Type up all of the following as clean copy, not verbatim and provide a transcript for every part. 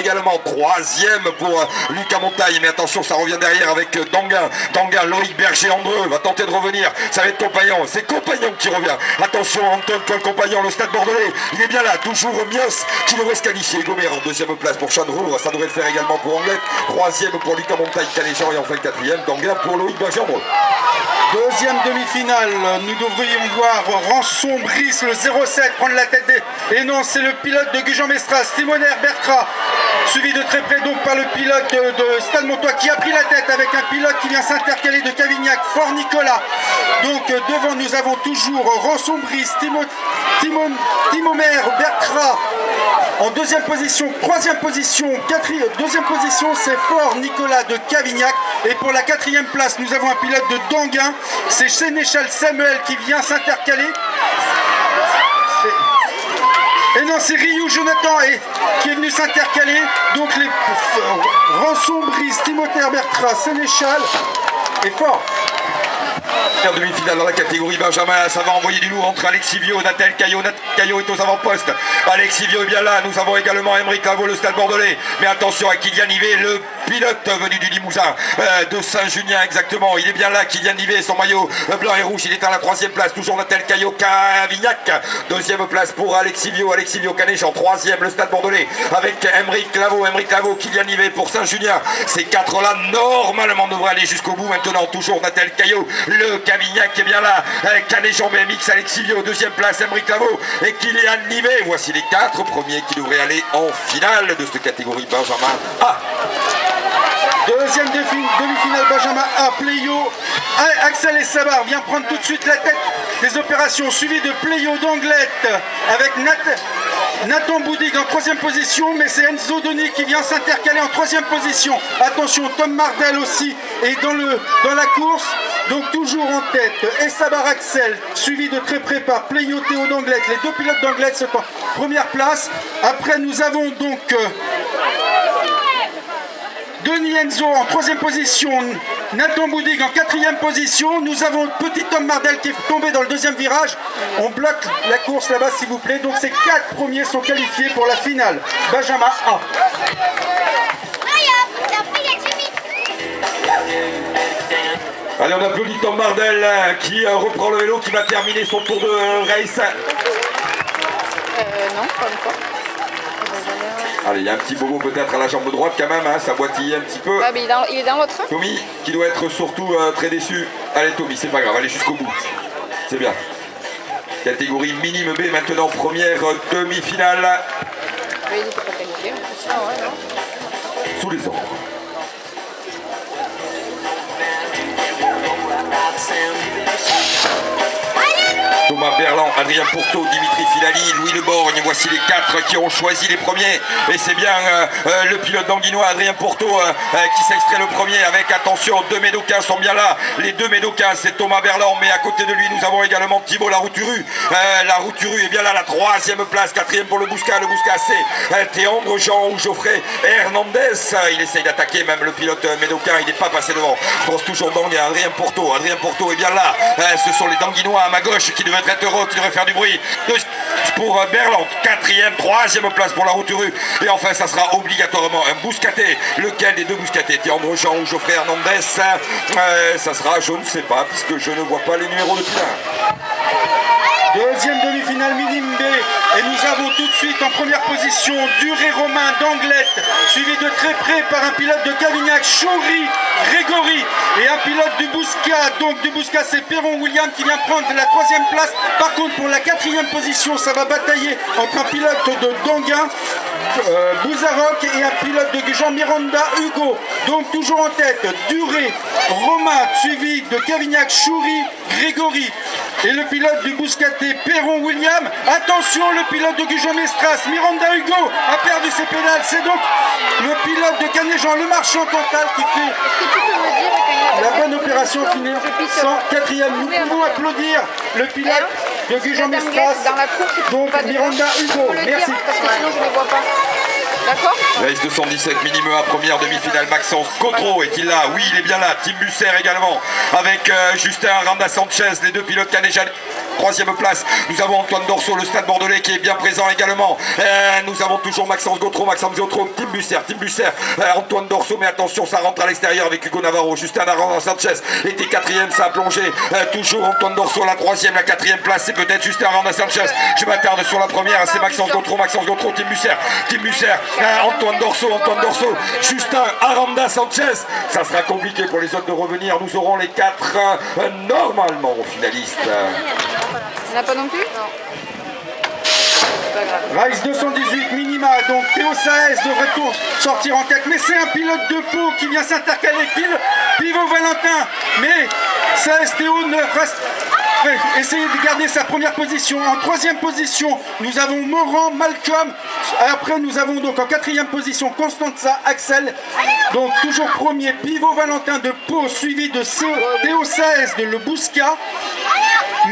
également. Troisième pour Lucas Montagne, mais attention, ça revient derrière avec Danguin. Danguin, Loïc Berger-Andreux va tenter de revenir. Ça va être Compagnon, c'est Compagnon qui revient. Attention, Antoine Compagnon, le Stade Bordelais, il est bien là, toujours Mios qui devrait se qualifier. Gomer en deuxième place pour Chandrour, ça devrait le faire également pour Anglette. Troisième pour Lucas Montagne, Canéjean, et enfin quatrième, Danguin pour Loïc Berger-Andreux. Deuxième demi-finale, nous devrions voir Rançon Brice, le 07, prendre la tête des... Et non, c'est le pilote de Gujan-Mestras, Timoner Bertra, suivi de très près donc par le pilote de Stade Montois qui a pris la tête avec un pilote qui vient s'intercaler de Cavignac, Fort Nicolas. Donc devant nous avons toujours Rançon Brice, Timoner Bertra en deuxième position, troisième position, deuxième position c'est Fort Nicolas de Cavignac. Et pour la quatrième place, nous avons un pilote de Danguin, c'est Sénéchal Samuel qui vient s'intercaler. Et non, c'est Ryu Jonathan qui est venu s'intercaler. Donc les Rançon Brice, Timothée Bertra, Sénéchal et Fort. En demi-finale dans la catégorie Benjamin, ça va envoyer du lourd entre Alexis Viau, Nathel Caillot. Caillot est aux avant-postes. Alexis Viau est bien là. Nous avons également Émeric Lavaux, le Stade Bordelais. Mais attention à Kylian Nivet, le pilote venu du Limousin, de Saint-Junien exactement. Il est bien là, Kylian Nivet, son maillot blanc et rouge. Il est à la troisième place. Toujours Nathel Caillot, Cavignac. Deuxième place pour Alexis Viau, Canéjean. Troisième, le Stade Bordelais avec Émeric Lavaux, Kylian Nivet pour Saint-Junien. Ces quatre-là, normalement, devraient aller jusqu'au bout. Maintenant, toujours Nathel Caillot, le Cavignac est bien là, Canéjean BMX, Alexis Viau, deuxième place, Émeric Lavaux et Kylian Nivet. Voici les quatre premiers qui devraient aller en finale de cette catégorie Benjamin A. Deuxième demi-finale Benjamin A, Pléio. Axel et Sabar vient prendre tout de suite la tête des opérations, suivi de Pléio d'Anglette avec Nathan Boudig en troisième position, mais c'est Enzo Denis qui vient s'intercaler en troisième position. Attention, Tom Mardel aussi est dans la course, donc toujours en tête. Et Sabar Axel, suivi de très près par Pléio Théo d'Anglette. Les deux pilotes d'Anglette sont en première place. Après, nous avons donc Denis Enzo en troisième position, Nathan Boudig en quatrième position. Nous avons petit Tom Mardel qui est tombé dans le deuxième virage. On bloque la course là-bas s'il vous plaît. Donc ces quatre premiers sont qualifiés pour la finale. Benjamin A. Allez, on applaudit Tom Mardel qui reprend le vélo, qui va terminer son tour de race. Non, pas encore. Allez, il y a un petit bobo peut-être à la jambe droite quand même, hein, ça boitille un petit peu. Ah, mais il est dans l'autre. Tommy qui doit être surtout très déçu. Allez Tommy, c'est pas grave, allez jusqu'au bout. C'est bien. Catégorie minime B maintenant, première demi-finale. Oui, il était pas qualifié. Ouais, non. Sous les ordres. Thomas Berland, Adrien Pourteau, Dimitri Filali, Louis Leborgne, voici les quatre qui ont choisi les premiers. Et c'est bien le pilote d'Anguinois, Adrien Pourteau, qui s'extrait le premier avec, attention, deux Médocains sont bien là. Les deux Médocains, c'est Thomas Berland, mais à côté de lui, nous avons également Thibaut Larouturu. Larouturu est bien là, la troisième place, quatrième pour le Bouscat. Le Bouscat, c'est Théandre Jean ou Geoffrey Hernandez. Il essaye d'attaquer, même le pilote Médocain, il n'est pas passé devant. Je pense toujours Dang et Adrien Pourteau. Adrien Pourteau est bien là. Ce sont les Danguinois à ma gauche qui devaient être heureux, qui devraient faire du bruit. Pour Berland, quatrième, troisième place pour Larouturu. Et enfin, ça sera obligatoirement un Bouscaté. Lequel des deux Bouscatés, Théandre Jean ou Geoffrey Hernandez? Ça sera, je ne sais pas, puisque je ne vois pas les numéros de pilote. Deuxième demi-finale minime B. Et nous avons tout de suite en première position Duré Romain d'Anglette, suivi de très près par un pilote de Cavignac, Choury Grégory, et un pilote du Bouscat. Donc du Bouscat, c'est Perron William qui vient prendre la troisième place. Par contre, pour la quatrième position, ça va batailler entre un pilote de Danguin, Bouzarroc, et un pilote de Gujan, Miranda Hugo. Donc toujours en tête, Duré Romain, suivi de Cavignac, Choury Grégory, et le pilote du Bouscaté, Perron William. Attention, le pilote de Gujan-Mestras, Miranda Hugo, a perdu ses pédales. C'est donc le pilote de Canéjean, le marchand Cantal, qui fait la bonne opération finale. Sans quatrième, nous pouvons applaudir le pilote de Gujan-Mestras, donc Miranda Hugo. Merci. Parce que sinon je ne les vois pas. D'accord. Race 217 minima, première demi-finale. Maxence Gautreau est-il là? Oui, il est bien là. Tim Busser également. Avec Justin Aranda Sanchez, les deux pilotes canéjanais. Troisième place, nous avons Antoine Dorso, le Stade Bordelais qui est bien présent également. Nous avons toujours Maxence Gautreau, Tim Busser, Antoine Dorso, mais attention, ça rentre à l'extérieur avec Hugo Navarro. Justin Aranda Sanchez était quatrième, ça a plongé. Toujours Antoine Dorso, la troisième, la quatrième place, c'est peut-être Justin Aranda Sanchez. Je m'attarde sur la première, c'est Maxence Gautreau, Tim Busser, Antoine Dorso, Justin Aranda Sanchez. Ça sera compliqué pour les autres de revenir. Nous aurons les quatre normalement finalistes. Il n'y en a pas non plus? Non. C'est pas grave. Race 218 minima, donc Théo Saez devrait sortir en tête, mais c'est un pilote de Pau qui vient s'intercaler Pivot Valentin, mais Saez Théo ne reste... Essayez de garder sa première position. En troisième position, nous avons Morand, Malcolm. Après, nous avons donc en quatrième position Constanza, Axel. Donc toujours premier, Pivot Valentin de Pau, suivi de Théo Saez de Le Bouscat.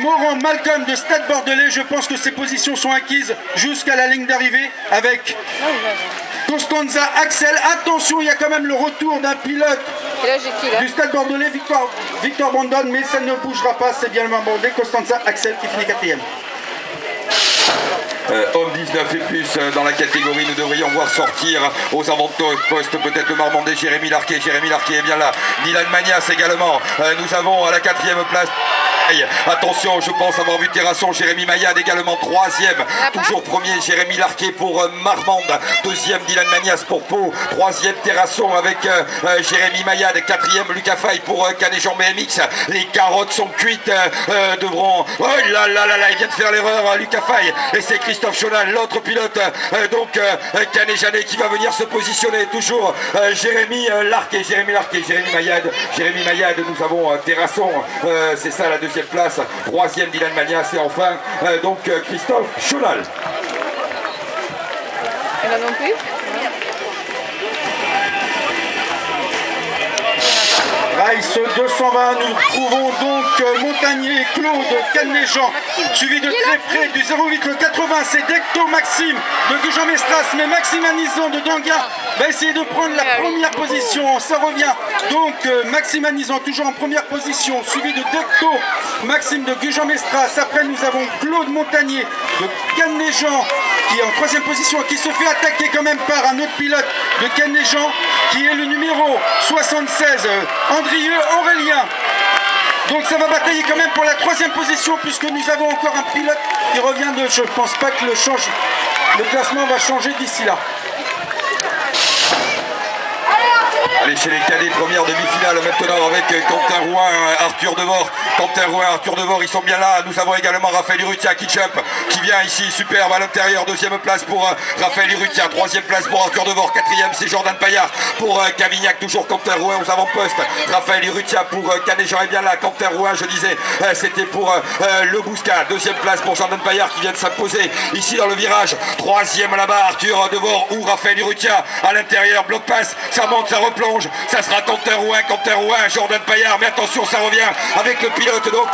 Morand, Malcolm de Stade Bordelais. Je pense que ces positions sont acquises jusqu'à la ligne d'arrivée avec Constanza, Axel. Attention, il y a quand même le retour d'un pilote du Stade Bordelais, Victor Brandon, mais ça ne bougera pas, c'est bien le même bordé. Constanza, Axel qui finit quatrième. Homme 19 et plus dans la catégorie, nous devrions voir sortir aux avant-postes peut-être le Marmandais Jérémy Larquet est bien là. Dylan Magnas également. Nous avons à la quatrième place. Attention, je pense avoir vu Terrasson, Jérémy Maillade également troisième, toujours premier Jérémy Larquet pour Marmande, deuxième Dylan Magnas pour Pau, troisième Terrasson avec Jérémy Maillade, quatrième Lucas Faye pour Canéjan BMX. Les carottes sont cuites, devront... Oh là là là là, il vient de faire l'erreur Lucas Faye, et c'est Christophe Chonal, l'autre pilote canéjanais qui va venir se positionner, toujours Jérémy Maillade, nous avons Terrasson, c'est ça la deuxième place, troisième Dylan Magnas et enfin Christophe Chonal. Il y en a non plus? Race 220, nous trouvons donc Montagnier, Claude, Canéjan, suivi de très près du 08, le 80, c'est Decto Maxime de Gujan-Mestras, mais Maxime Anison de Danga va essayer de prendre la première position, ça revient donc Maxime Anison toujours en première position, suivi de Decto Maxime de Gujan-Mestras. Après nous avons Claude Montagnier de Canéjan qui est en troisième position, qui se fait attaquer quand même par un autre pilote de Canéjan qui est le numéro 76, Andrieux Aurélien. Donc ça va batailler quand même pour la troisième position puisque nous avons encore un pilote qui revient de... Je ne pense pas que le classement va changer d'ici là. Allez, chez les cadets, première demi-finale maintenant avec Quentin Rouin, Arthur Devor, ils sont bien là. Nous avons également Raphaël Urrutia qui jump, qui vient ici, superbe à l'intérieur. Deuxième place pour Raphaël Urrutia, troisième place pour Arthur Devor, quatrième c'est Jordan Paillard pour Cavignac, toujours Quentin Rouin aux avant-postes. Raphaël Urrutia pour Canéjan est bien là. Quentin Rouin, je disais, c'était pour Le Bouscat. Deuxième place pour Jordan Paillard qui vient de s'imposer ici dans le virage. Troisième là-bas, Arthur Devor ou Raphaël Urrutia à l'intérieur. Bloc passe, ça monte, ça replonge. Ça sera Quentin Rouin, Jordan Paillard, mais attention, ça revient avec le pilote donc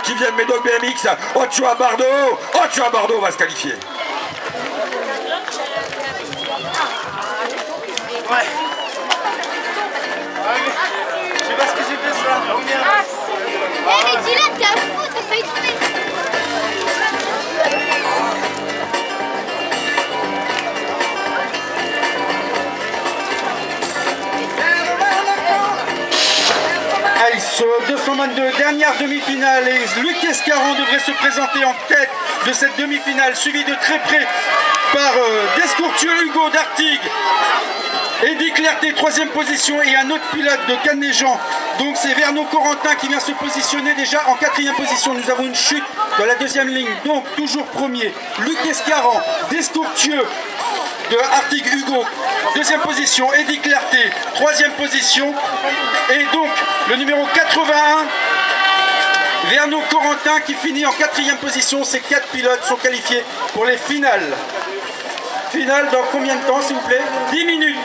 qui vient de Médoc BMX, Ochoa Bardo va se qualifier. Ouais. Je sais pas ce que j'ai fait ça. Mais dis-le, t'es un fou, t'as failli trouver. Ice 222, dernière demi-finale, et Luc Escaron devrait se présenter en tête de cette demi-finale, suivi de très près par Descourtieux, Hugo d'Artigues, Eddy Clerté, troisième position, et un autre pilote de Canéjan. Donc c'est Verno Corentin qui vient se positionner déjà en quatrième position. Nous avons une chute dans la deuxième ligne, donc toujours premier, Luc Escaron, Descourtieux de Artigues, Hugo, deuxième position, Eddy Clerté, troisième position, et donc le numéro 81, Verno Corentin qui finit en quatrième position. Ces quatre pilotes sont qualifiés pour les finales. Finale dans combien de temps s'il vous plaît? 10 minutes.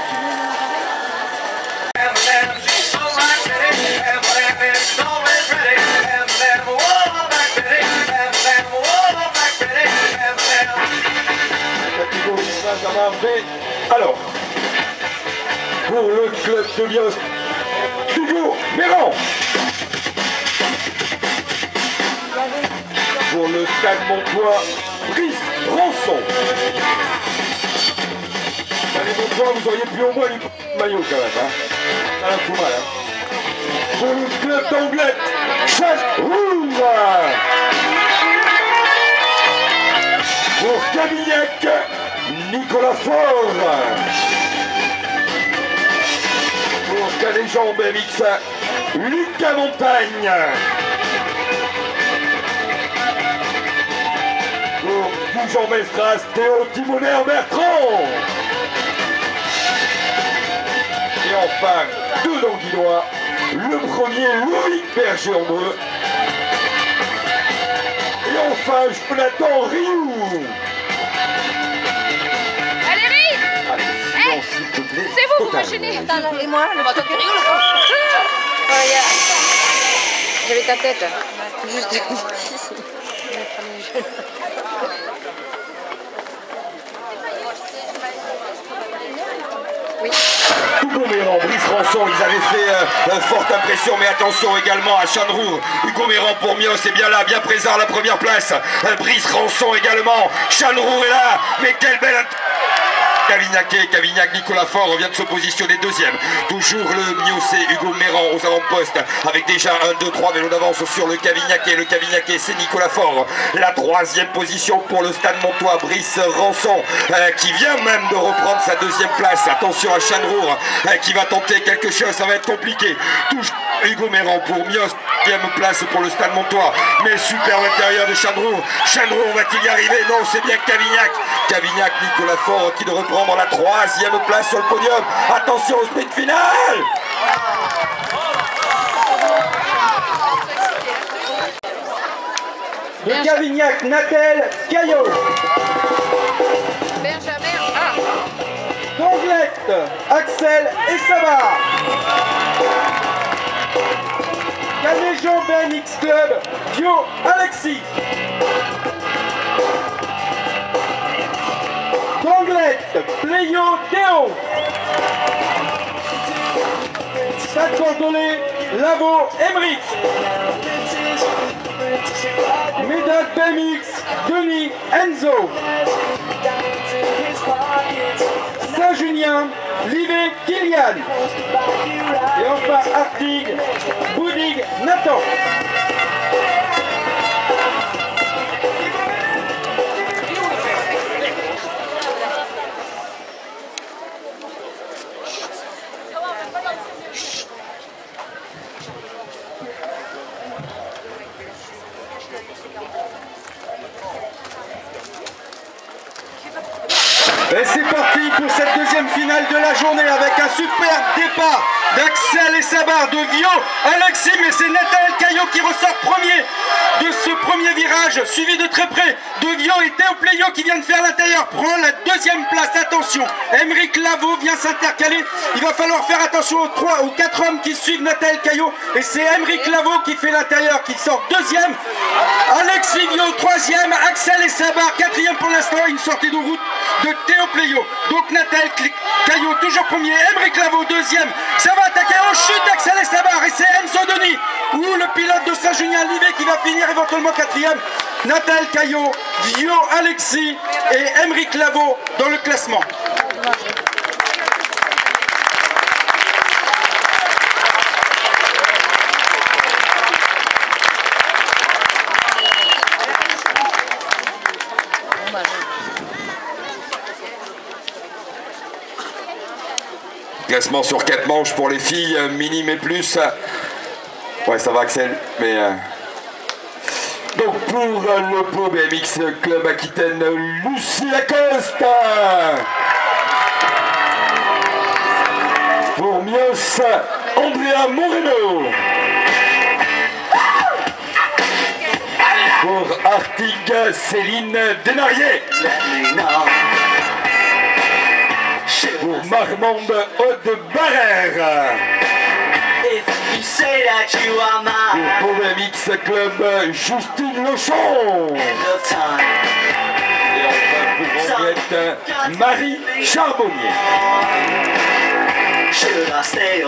Alors, pour le club de Mios, Hugo Méran. Pour le Stade Montois, Brice Rançon. Allez Montois, vous auriez pu au moins lui maillot quand même. Hein. Ça la fout mal. Hein. Pour le club d'Anglette, Châteauroux. Pour Cavignac, Nicolas Faure. Pour Caléjon BMX, Lucas Montagne. Pour Jean Mestras, Théo Timoner Bertrand. Et enfin, deux Danguinois, le premier Louis Berger-Andreux. Et enfin, Jonathan Rioux. Allez, Riz! Allez, silence, s'il te plaît. C'est vous, vous Total. m'enchaînez. Et moi, le bateau qui rigole. J'avais ta tête. Juste ici. Oui. Hugo Méran, Brice Rançon, ils avaient fait forte impression, mais attention également à Chandroux. Hugo Méran pour Mios est bien là, bien présent à la première place. Brice Rançon également. Chandroux est là, mais quelle belle... Cavignac, Nicolas Faure vient de se positionner deuxième. Toujours le Miocé, Hugo Méran aux avant-postes avec déjà 1, 2, 3 vélos d'avance sur le Cavignacais. Le Cavignacais, c'est Nicolas Faure. La troisième position pour le Stade Montois, Brice Rançon qui vient même de reprendre sa deuxième place. Attention à Chandroux qui va tenter quelque chose, ça va être compliqué. Toujours Hugo Méran pour Mios, deuxième place pour le Stade Montois. Mais super l'intérieur de Chandroux. Chandroux va-t-il y arriver? Non, c'est bien Cavignac, Nicolas Faure qui de reprendre la troisième place sur le podium. Attention au sprint final. De Cavignac, Natel, Caillot. Benjamin. D'Anglette, Axel et Sabar. Caléjon BMX Club, Dio, Alexis. D'Anglette, Pléio, Théo. Stade Cordolé, Lavo, Emeric. Médac BMX, Denis, Enzo. Saint-Junien, Livet, Kylian. Et enfin Artig, Boudig, Nathan. Et c'est parti pour cette deuxième finale de la journée avec un super départ d'Axel et Sabar, de Vio, Alexis, mais c'est Nathanaël Caillot qui ressort premier de ce premier virage, suivi de très près de Vio et Théo Pléio qui vient de faire l'intérieur, prend la deuxième place. Attention, Emeric Lavaux vient s'intercaler, il va falloir faire attention aux 4 hommes qui suivent Nathanaël Caillot, et c'est Emeric Lavaux qui fait l'intérieur, qui sort deuxième, Alexis Vio troisième, Axel et Sabar quatrième pour l'instant, une sortie de route de Théo Pléio. Donc Nathanaël Caillot toujours premier, Emeric Lavaux deuxième, ça va attaquer en chute d'Axel et Sabar, et c'est Enzo Denis ou le pilote de Saint-Junien-Livet qui va finir éventuellement quatrième. Nathanaël Caillot, Vio, Alexis et Emeric Lavaux dans le classement. Classement sur 4 manches pour les filles, minime et plus. Ouais, ça va Axel, mais... Donc pour le Pau BMX Club Aquitaine, Lucie Lacoste. Pour Mios, Andrea Moreno. Pour Artig, Céline Denarié. Pour Marmande, Aude Barrère. Pour le BMX Club, Justine Lochon. Et enfin pour Henriette, Marie Charbonnier.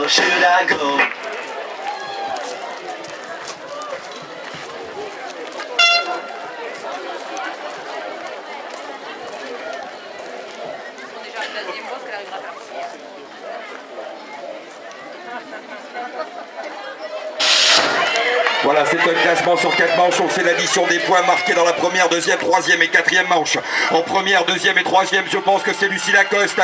should I go? Déjà la deuxième fois, qu'elle arrivera à faire la première. Voilà, c'est un classement sur 4 manches. On sait l'addition des points marqués dans la première, deuxième, troisième et quatrième manche. En première, deuxième et troisième, je pense que c'est Lucie Lacoste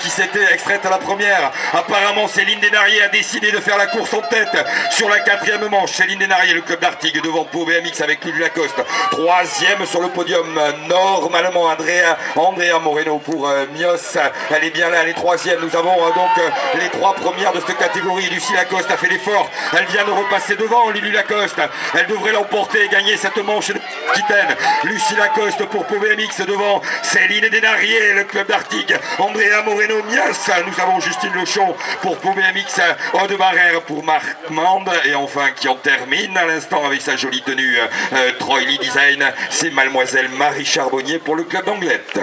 qui s'était extraite à la première. Apparemment, Céline Desnariers a décidé de faire la course en tête sur la quatrième manche. Céline Desnariers, le club d'Artigues, devant Pau BMX avec Lucie Lacoste. Troisième sur le podium, normalement Andrea Moreno pour Mios. Elle est bien là, elle est troisième. Nous avons donc les trois premières de cette catégorie. Lucie Lacoste a fait l'effort. Elle vient de repasser devant Lulu Lacoste. Elle devrait l'emporter et gagner cette manche de Aquitaine. Lucie Lacoste pour Pau BMX devant Céline Desnariers, le club d'Artigues. Andrea Moreno Mias. Nous avons Justine Lechon pour Pau BMX. Aude Barrère pour Marc Mande. Et enfin, qui en termine à l'instant avec sa jolie tenue Troy Lee Design, c'est mademoiselle Marie Charbonnier pour le club d'Anglette.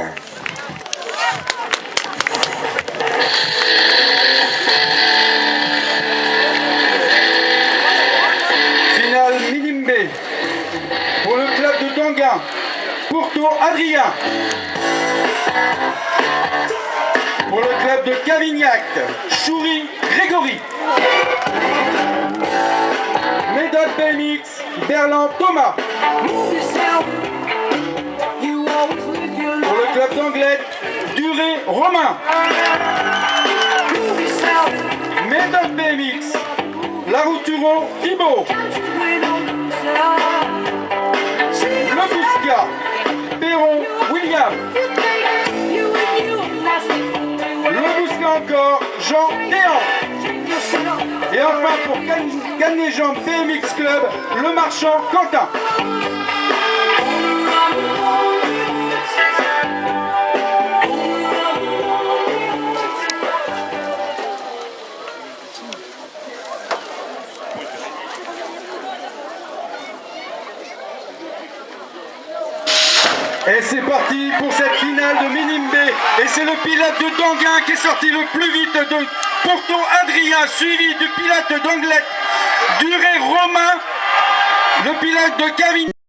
Finale minime B. Pour le club de Danguin, Pourto Adrien. Pour le club de Cavignac, Choury Grégory. Méthode BMX, Berland Thomas. Pour le club d'Anglette, Duré Romain. Méthode BMX, Larouturon Thibaut. Le Bousca, Perron William. Le Bousca encore, Jean Théan. Et enfin pour Canet-Jambes BMX Club, Le Marchand Quentin. Et c'est parti pour cette finale de Minime B. Et c'est le pilote de Danguin qui est sorti le plus vite de Pourto Adrien, suivi du pilote d'Anglette Duré Romain, le pilote de Cavignac.